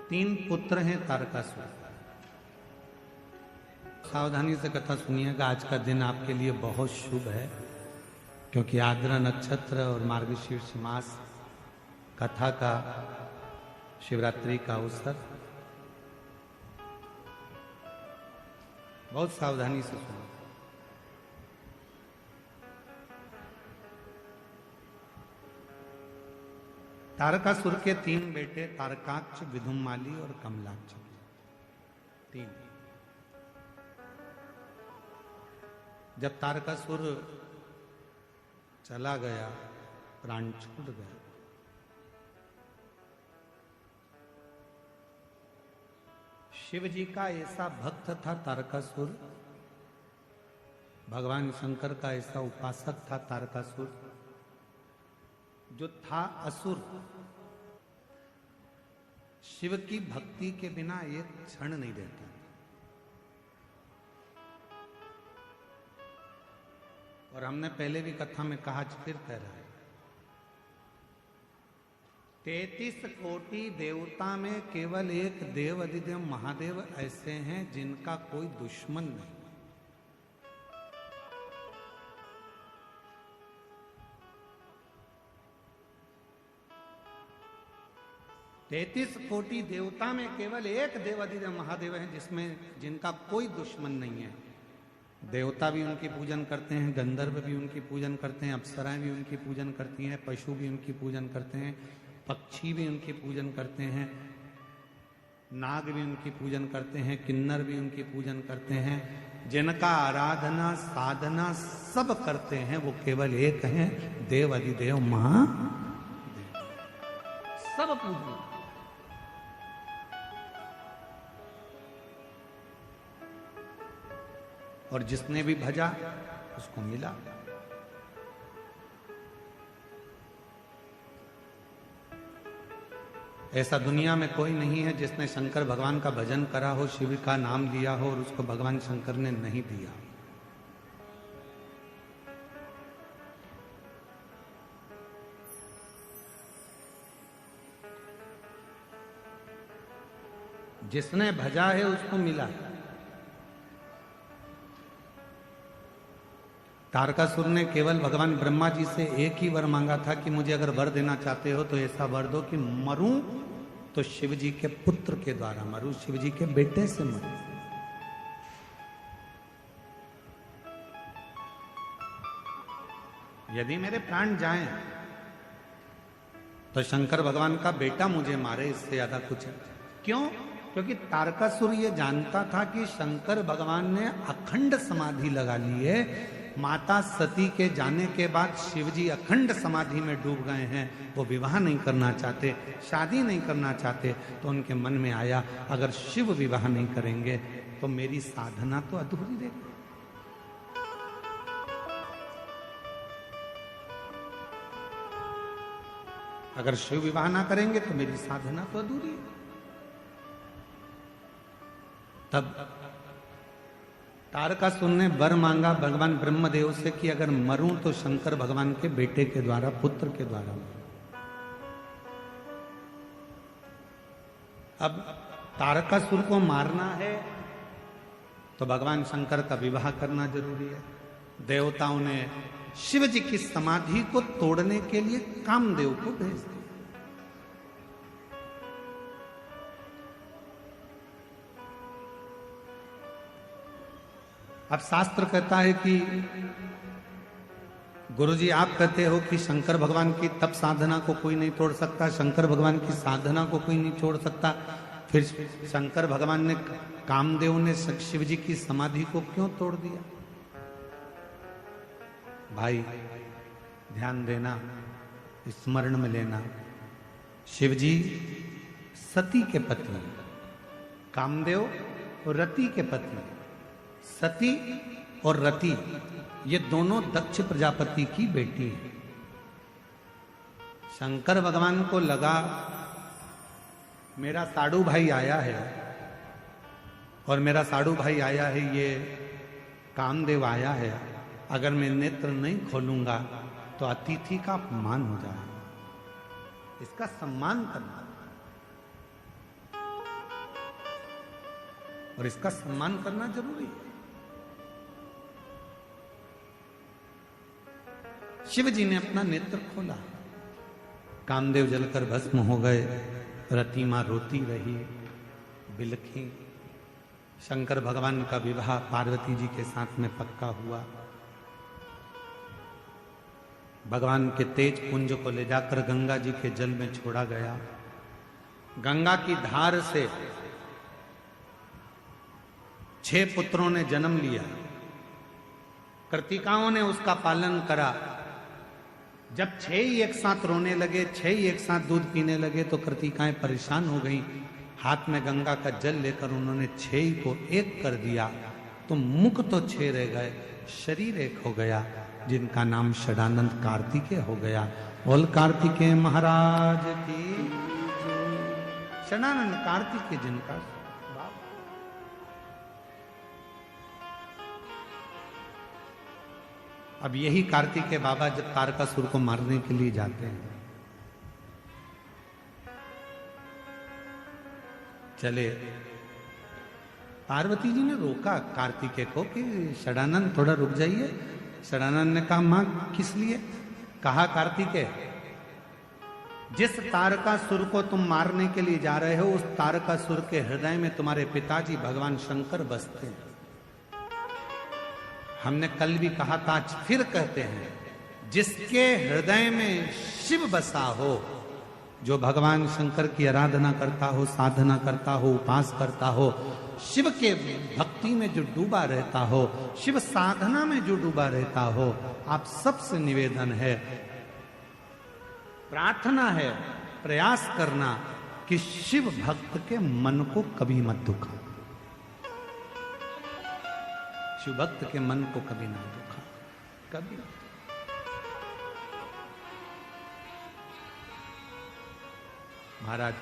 तीन पुत्र हैं तारकासुर। सावधानी से कथा सुनिएगा, आज का दिन आपके लिए बहुत शुभ है, क्योंकि आर्द्रा नक्षत्र और मार्गशीर्ष मास कथा का शिवरात्रि का अवसर। बहुत सावधानी से सुनो। तारकासुर के तीन बेटे तारकाक्ष, विधुमाली और कमलाक्ष। तीन। जब तारकासुर चला गया, प्राण छूट गया, शिव जी का ऐसा भक्त था तारकासुर, भगवान शंकर का ऐसा उपासक था तारकासुर, जो था असुर। शिव की भक्ति के बिना एक क्षण नहीं रहता। और हमने पहले भी कथा में कहा, फिर कह रहा है, 33 कोटि देवता में केवल एक देव अधिदेव महादेव ऐसे हैं जिनका कोई दुश्मन नहीं। तैतीस कोटि देवता में केवल एक देव अधिदेव महादेव है जिनका कोई दुश्मन नहीं है। देवता भी उनकी पूजन करते हैं, गंधर्व भी उनकी पूजन करते हैं, अप्सराएं भी उनकी पूजन करती हैं, पशु भी उनकी पूजन करते हैं, पक्षी भी उनकी पूजन करते हैं, नाग भी उनकी पूजन करते हैं, किन्नर भी उनकी पूजन करते हैं। जिनका आराधना साधना सब करते हैं वो केवल एक हैं, देव अधिदेव महादेव। सब पूजन। और जिसने भी भजा उसको मिला। ऐसा दुनिया में कोई नहीं है जिसने शंकर भगवान का भजन करा हो, शिव का नाम लिया हो और उसको भगवान शंकर ने नहीं दिया। जिसने भजा है उसको मिला है। तारकासुर ने केवल भगवान ब्रह्मा जी से एक ही वर मांगा था कि मुझे अगर वर देना चाहते हो तो ऐसा वर दो कि मरूं तो शिव जी के पुत्र के द्वारा मरूं, शिव जी के बेटे से मरूं। यदि मेरे प्राण जाएं तो शंकर भगवान का बेटा मुझे मारे, इससे ज्यादा कुछ है। क्यों? क्योंकि तारकासुर ये जानता था कि शंकर भगवान ने अखंड समाधि लगा ली है। माता सती के जाने के बाद शिवजी अखंड समाधि में डूब गए हैं। वो विवाह नहीं करना चाहते, शादी नहीं करना चाहते। तो उनके मन में आया, अगर शिव विवाह नहीं करेंगे तो मेरी साधना तो अधूरी रहेगी। अगर शिव विवाह ना करेंगे तो मेरी साधना तो अधूरी है। तब तारकासुर ने वर मांगा भगवान ब्रह्मदेव से कि अगर मरूं तो शंकर भगवान के बेटे के द्वारा, पुत्र के द्वारा। अब तारकासुर को मारना है तो भगवान शंकर का विवाह करना जरूरी है। देवताओं ने शिव जी की समाधि को तोड़ने के लिए कामदेव को भेज दिया। अब शास्त्र कहता है कि गुरुजी आप कहते हो कि शंकर भगवान की तप साधना को कोई नहीं तोड़ सकता, शंकर भगवान की साधना को कोई नहीं छोड़ सकता, फिर शंकर भगवान ने, कामदेव ने शिव जी की समाधि को क्यों तोड़ दिया? भाई ध्यान देना, स्मरण में लेना, शिव जी सती के पति, कामदेव रति के पति। सती और रति ये दोनों दक्ष प्रजापति की बेटी है। शंकर भगवान को लगा मेरा साड़ू भाई आया है और मेरा साड़ू भाई आया है, ये कामदेव आया है, अगर मैं नेत्र नहीं खोलूंगा तो अतिथि का अपमान हो जाएगा, इसका सम्मान करना। और इसका सम्मान करना जरूरी है। शिव जी ने अपना नेत्र खोला, कामदेव जलकर भस्म हो गए, रतिमा रोती रही, बिलखी। शंकर भगवान का विवाह पार्वती जी के साथ में पक्का हुआ। भगवान के तेज पुंज को ले जाकर गंगा जी के जल में छोड़ा गया। गंगा की धार से 6 पुत्रों ने जन्म लिया। कृतिकाओं ने उसका पालन करा। जब 6 ही एक साथ रोने लगे, 6 ही एक साथ दूध पीने लगे, तो कृतिकाएं परेशान हो गईं। हाथ में गंगा का जल लेकर उन्होंने 6 ही को एक कर दिया, तो मुख तो 6 रह गए, शरीर एक हो गया, जिनका नाम षडानंद कार्तिकेय हो गया। बोल कार्तिकेय महाराज की। षडानंद कार्तिकेय जिनका अब यही कार्तिकेय बाबा जब तारकासुर को मारने के लिए जाते हैं, चले, पार्वती जी ने रोका कार्तिकेय को कि षडानंद थोड़ा रुक जाइए। षडानंद ने कहा मां किस लिए? कहा कार्तिकेय, जिस तारकासुर को तुम मारने के लिए जा रहे हो, उस तारकासुर के हृदय में तुम्हारे पिताजी भगवान शंकर बसते हैं। हमने कल भी कहा था, आज फिर कहते हैं, जिसके हृदय में शिव बसा हो, जो भगवान शंकर की आराधना करता हो, साधना करता हो, उपास करता हो, शिव के भक्ति में जो डूबा रहता हो, शिव साधना में जो डूबा रहता हो, आप सबसे निवेदन है, प्रार्थना है, प्रयास करना कि शिव भक्त के मन को कभी मत दुखा। शिव भक्त के मन को कभी ना दुखा, कभी ना। महाराज,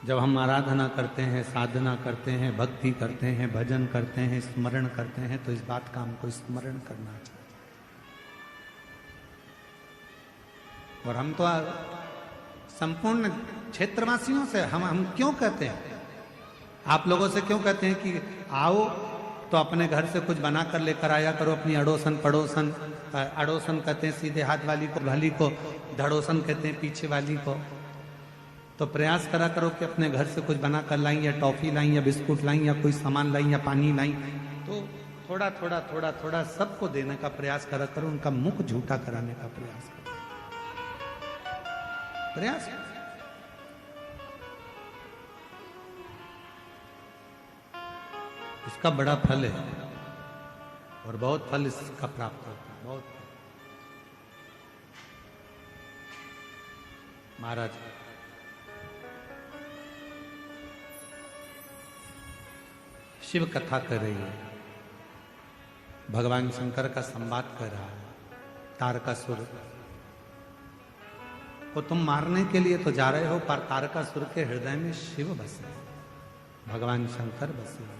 जब हम आराधना करते हैं, साधना करते हैं, भक्ति करते हैं, भजन करते हैं, स्मरण करते हैं, तो इस बात का हमको स्मरण करना चाहिए। और हम तो संपूर्ण क्षेत्रवासियों से हम क्यों कहते हैं, आप लोगों से क्यों कहते हैं कि आओ तो अपने घर से कुछ बना कर लेकर आया करो, अपनी अड़ोसन पड़ोसन, अड़ोसन कहते हैं सीधे हाथ वाली को, भली को धड़ोसन कहते हैं पीछे वाली को, तो प्रयास करा करो कि अपने घर से कुछ बना कर लाई, या टॉफी लाई, या बिस्कुट लाई, या कोई सामान लाई, या पानी लाई, तो थोड़ा थोड़ा थोड़ा थोड़ा सबको देने का प्रयास करा करो, उनका मुख झूठा कराने का प्रयास करो, प्रयास करो। इसका बड़ा फल है और बहुत फल इसका प्राप्त होता है, बहुत। महाराज, शिव कथा कर रही है, भगवान शंकर का संवाद कर रहा है। तारकासुर को तुम मारने के लिए तो जा रहे हो, पर तारकासुर के हृदय में शिव बसे, भगवान शंकर बसे।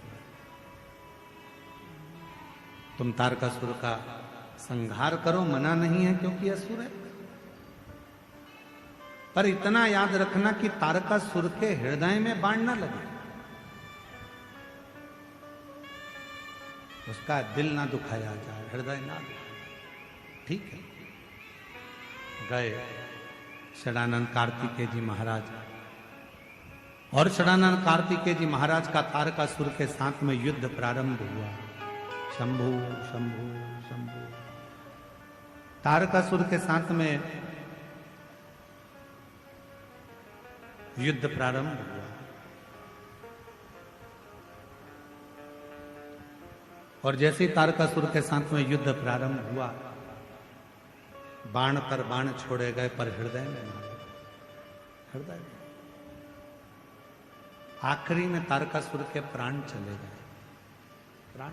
तुम तारकासुर का संहार करो, मना नहीं है क्योंकि असुर है, पर इतना याद रखना कि तारकासुर के हृदय में बाण ना लगे, उसका दिल ना दुखाया जाए, हृदय ना दुखाया। ठीक है, गए षडानंद कार्तिकेय जी महाराज, और षडानंद कार्तिकेय जी महाराज का तारकासुर के साथ में युद्ध प्रारंभ हुआ। शंभु शंभु शंभु, तारकासुर के साथ में युद्ध प्रारंभ हुआ। और जैसे ही तारकासुर के साथ में युद्ध प्रारंभ हुआ, बाण पर बाण छोड़े गए, पर हृदय में ना, हृदय में। आखिरी में तारकासुर के प्राण चले गए, प्राण।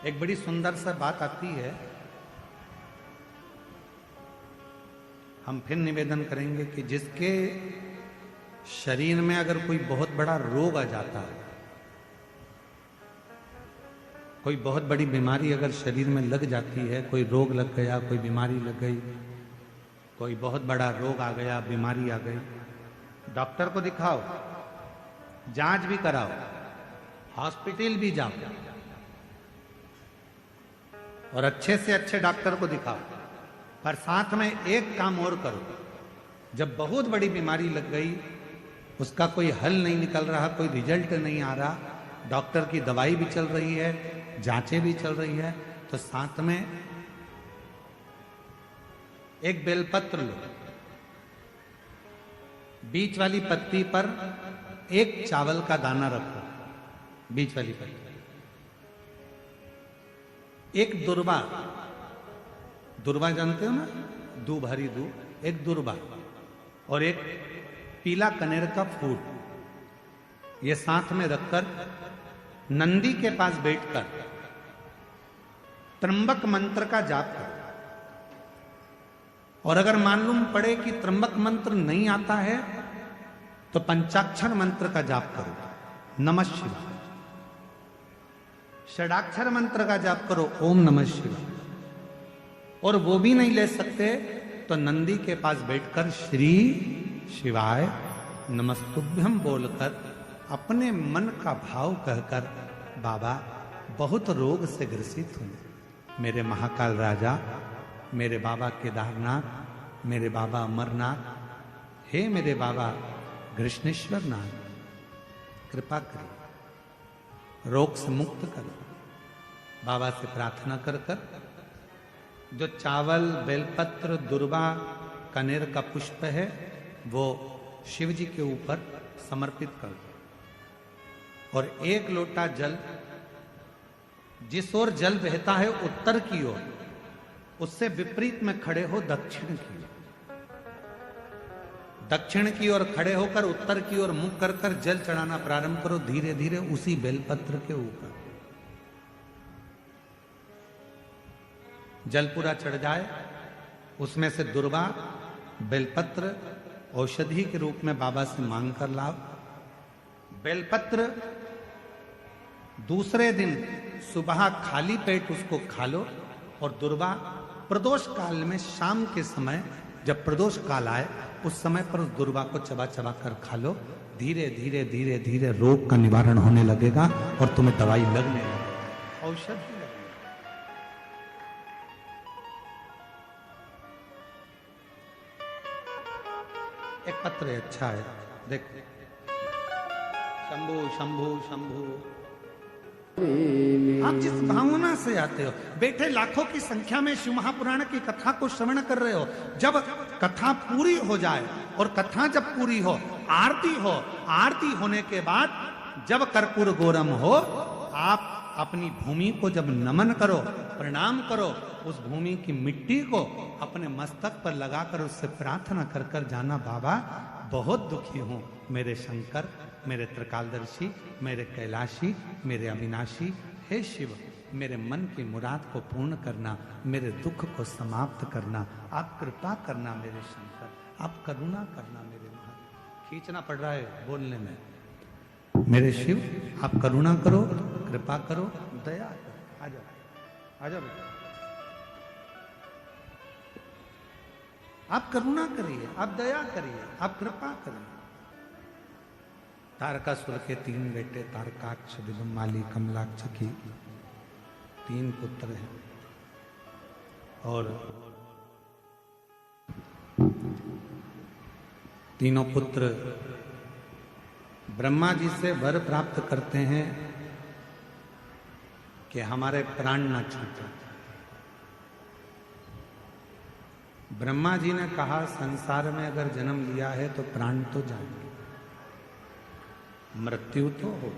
एक बड़ी सुंदर सा बात आती है, हम फिर निवेदन करेंगे कि जिसके शरीर में अगर कोई बहुत बड़ा रोग आ जाता है, कोई बहुत बड़ी बीमारी अगर शरीर में लग जाती है, कोई रोग लग गया, कोई बीमारी लग गई, कोई बहुत बड़ा रोग आ गया, बीमारी आ गई, डॉक्टर को दिखाओ, जांच भी कराओ, हॉस्पिटल भी जाओ और अच्छे से अच्छे डॉक्टर को दिखाओ, पर साथ में एक काम और करो। जब बहुत बड़ी बीमारी लग गई, उसका कोई हल नहीं निकल रहा, कोई रिजल्ट नहीं आ रहा, डॉक्टर की दवाई भी चल रही है, जांचें भी चल रही है, तो साथ में एक बेलपत्र लो, बीच वाली पत्ती पर एक चावल का दाना रखो, बीच वाली पत्ती, एक दुर्वा, दुर्वा जानते हो ना, दूब, हरी दूब, एक दुर्वा और एक पीला कनेर का फूल, ये साथ में रखकर नंदी के पास बैठकर त्र्यंबक मंत्र का जाप करो। और अगर मालूम पड़े कि त्र्यंबक मंत्र नहीं आता है तो पंचाक्षर मंत्र का जाप करो, नमः शिवाय। षडाक्षर मंत्र का जाप करो, ओम नमः शिवाय। और वो भी नहीं ले सकते तो नंदी के पास बैठकर श्री शिवाय नमस्तुभ्यम बोलकर अपने मन का भाव कहकर, बाबा बहुत रोग से ग्रसित हूं, मेरे महाकाल राजा, मेरे बाबा केदारनाथ, मेरे बाबा अमरनाथ, हे मेरे बाबा कृष्णेश्वर नाथ, कृपा करो, रोग से मुक्त करो। बाबा से प्रार्थना कर कर जो चावल, बेलपत्र, दुर्वा, कनेर का पुष्प है वो शिव जी के ऊपर समर्पित कर दो और एक लोटा जल, जिस ओर जल बहता है उत्तर की ओर, उससे विपरीत में खड़े हो दक्षिण की ओर, दक्षिण की ओर खड़े होकर उत्तर की ओर मुख कर कर जल चढ़ाना प्रारंभ करो, धीरे धीरे उसी बेलपत्र के ऊपर। जल पूरा चढ़ जाए, उसमें से दुर्वा, बेलपत्र औषधि के रूप में बाबा से मांग कर लाओ। बेलपत्र दूसरे दिन सुबह खाली पेट उसको खा लो और दुर्वा प्रदोष काल में शाम के समय जब प्रदोष काल आए उस समय पर उस दुर्वा को चबा चबा कर खा लो। धीरे धीरे धीरे धीरे रोग का निवारण होने लगेगा और तुम्हें दवाई लगने लगेगी, औषधि लगेगी। एक पत्र है, अच्छा है, देख, शंभु शंभु शंभु। आप जिस भावना से आते हो, बैठे लाखों की संख्या में शिव महापुराण की कथा को श्रवण कर रहे हो, जब कथा पूरी हो जाए और कथा जब पूरी हो, आरती होने के बाद जब कर्पूर गौरम हो, आप अपनी भूमि को जब नमन करो, प्रणाम करो, उस भूमि की मिट्टी को अपने मस्तक पर लगाकर उससे प्रार्थना कर कर जाना, बाबा बहुत दुखी हूं, मेरे शंकर, मेरे त्रिकालदर्शी, मेरे कैलाशी, मेरे अविनाशी, हे शिव, मेरे मन की मुराद को पूर्ण करना, मेरे दुख को समाप्त करना, आप कृपा करना मेरे शंकर, आप करुणा करना मेरे महादेव। खींचना पड़ रहा है बोलने में, मेरे शिव आप करुणा करो, कृपा करो, दया करो। आ जाओ, आ जाओ बेटा, आप करुणा करिए, आप दया करिए, आप कृपा करिए। तारकासुर के 3 बेटे, तारकाक्ष, विलुमाली, कमलाक्ष की 3 पुत्र हैं और तीनों पुत्र ब्रह्मा जी से वर प्राप्त करते हैं कि हमारे प्राण न छूटे। ब्रह्मा जी ने कहा, संसार में अगर जन्म लिया है तो प्राण तो जाएंगे, मृत्यु तो हो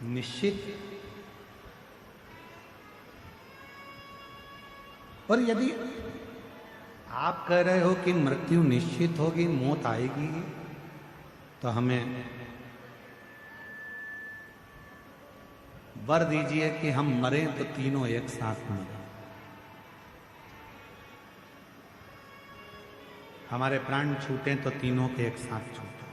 निश्चित। और यदि आप कह रहे हो कि मृत्यु निश्चित होगी, मौत आएगी, तो हमें वर दीजिए कि हम मरें तो तीनों एक साथ मरें। हमारे प्राण छूटे तो तीनों के एक साथ छूटे।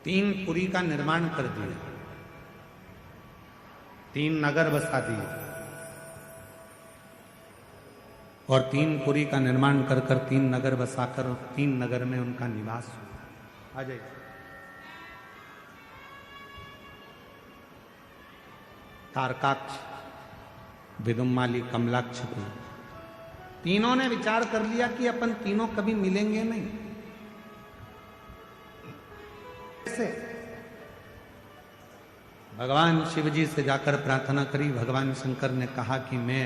तीन पुरी का निर्माण कर दिया, 3 नगर बसा दिए, और 3 पुरी का निर्माण कर कर 3 नगर बसाकर और 3 नगर में उनका निवास हुआ। आ जाइए। तारकाक्ष, विदुम्माली, कमलाक्ष को तीनों ने विचार कर लिया कि अपन तीनों कभी मिलेंगे नहीं। कैसे? भगवान शिव जी से जाकर प्रार्थना करी। भगवान शंकर ने कहा कि मैं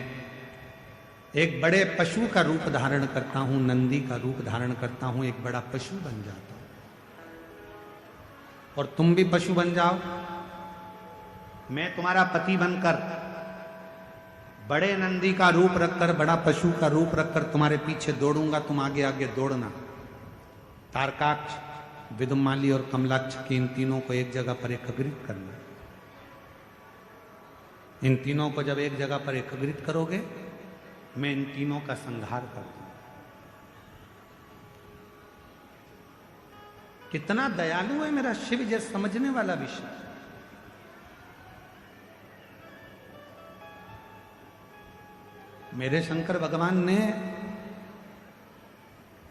एक बड़े पशु का रूप धारण करता हूं, नंदी का रूप धारण करता हूं, एक बड़ा पशु बन जाता हूं, और तुम भी पशु बन जाओ। मैं तुम्हारा पति बनकर बड़े नंदी का रूप रखकर, बड़ा पशु का रूप रखकर तुम्हारे पीछे दौड़ूंगा, तुम आगे आगे दौड़ना। तारकाक्ष, विदुम्माली और कमलाक्ष की इन तीनों को एक जगह पर एकत्रित करना। इन तीनों को जब एक जगह पर एकत्रित करोगे, मैं इन तीनों का संहार कर दूंगा। कितना दयालु है मेरा शिव, ये समझने वाला विषय। मेरे शंकर भगवान ने,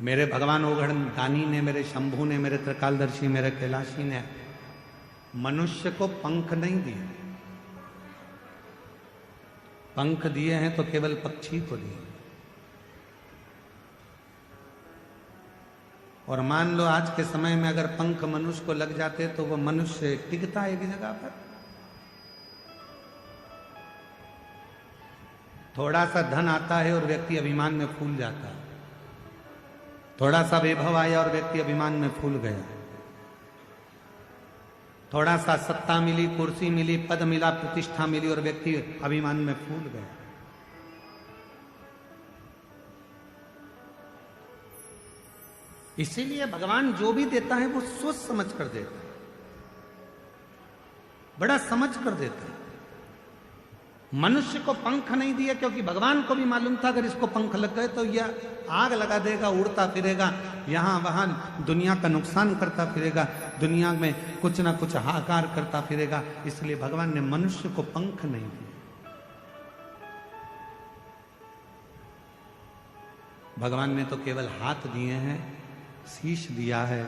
मेरे भगवान ओघड़ दानी ने, मेरे शंभू ने, मेरे त्रिकालदर्शी, मेरे कैलाशी ने मनुष्य को पंख नहीं दिए। पंख दिए हैं तो केवल पक्षी को दिए। और मान लो आज के समय में अगर पंख मनुष्य को लग जाते तो वो मनुष्य टिकता एक जगह पर। थोड़ा सा धन आता है और व्यक्ति अभिमान में फूल जाता है। थोड़ा सा वैभव आया और व्यक्ति अभिमान में फूल गया। थोड़ा सा सत्ता मिली, कुर्सी मिली, पद मिला, प्रतिष्ठा मिली और व्यक्ति अभिमान में फूल गया। इसीलिए भगवान जो भी देता है वो सोच समझ कर देता है, बड़ा समझ कर देता है। मनुष्य को पंख नहीं दिए क्योंकि भगवान को भी मालूम था अगर इसको पंख लग गए तो यह आग लगा देगा, उड़ता फिरेगा, यहां वहां दुनिया का नुकसान करता फिरेगा, दुनिया में कुछ ना कुछ हाहाकार करता फिरेगा। इसलिए भगवान ने मनुष्य को पंख नहीं दिए। भगवान ने तो केवल हाथ दिए हैं, शीश दिया है,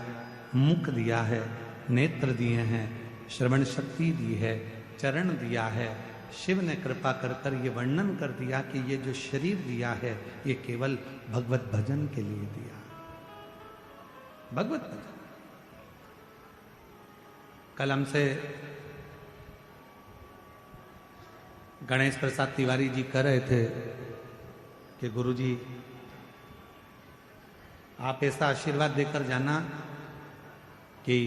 मुख दिया है, नेत्र दिए हैं, श्रवण शक्ति दी है, चरण दिया है। शिव ने कृपा कर कर ये वर्णन कर दिया कि ये जो शरीर दिया है ये केवल भगवत भजन के लिए दिया। भगवत भजन। कल हमसे गणेश प्रसाद तिवारी जी कह रहे थे कि गुरुजी आप ऐसा आशीर्वाद देकर जाना कि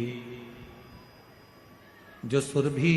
जो सुरभि